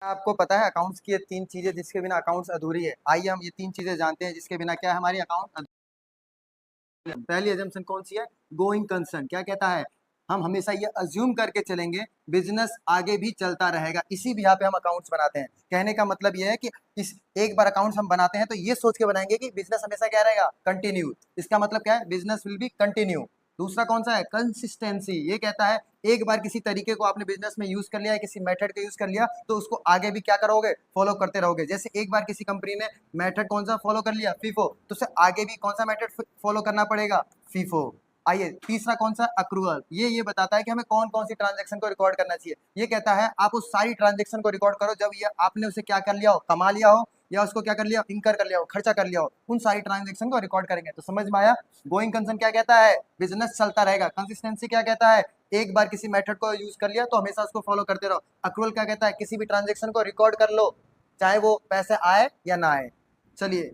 आपको पता है अकाउंट्स की ये तीन चीजें जिसके बिना अकाउंट्स अधूरी है। आइए हम ये तीन चीजें जानते हैं जिसके बिना क्या है हमारी अकाउंट। पहली एजम्पशन कौन सी है? Going concern. क्या कहता है? हम हमेशा ये अज्यूम करके चलेंगे बिजनेस आगे भी चलता रहेगा, इसी भी यहाँ पे हम अकाउंट्स बनाते हैं। कहने का मतलब ये है कि इस एक बार अकाउंट्स हम बनाते हैं तो ये सोच के बनाएंगे कि बिजनेस हमेशा क्या रहेगा? कंटिन्यू। इसका मतलब क्या है? Business will be continue. दूसरा कौन सा है? कंसिस्टेंसी। ये कहता है एक बार किसी तरीके को आपने बिजनेस में यूज कर लिया है, किसी मेथड का यूज कर लिया तो उसको आगे भी क्या करोगे? फॉलो करते रहोगे। जैसे एक बार किसी कंपनी ने मेथड कौन सा फॉलो कर लिया? फीफो, तो उसे आगे भी कौन सा मेथड फॉलो करना पड़ेगा? फीफो। आइए तीसरा कौन सा? अक्रूवल। ये बताता है कि हमें कौन कौन सी ट्रांजेक्शन को रिकॉर्ड करना चाहिए। ये कहता है आप उस सारी ट्रांजेक्शन को रिकॉर्ड करो जब ये आपने उसे क्या कर लिया हो? कमा लिया हो, या उसको क्या कर लिया? इंकर कर लिया हो, खर्चा कर लिया हो। उन सारी ट्रांजेक्शन को रिकॉर्ड करेंगे। तो समझ में आया? गोइंग कंसर्न क्या कहता है? बिजनेस चलता रहेगा। कंसिस्टेंसी क्या कहता है? एक बार किसी मेथड को यूज कर लिया तो हमेशा उसको फॉलो करते रहो। अक्रूवल क्या कहता है? किसी भी ट्रांजेक्शन को रिकॉर्ड कर लो, चाहे वो पैसे आए या ना आए। चलिए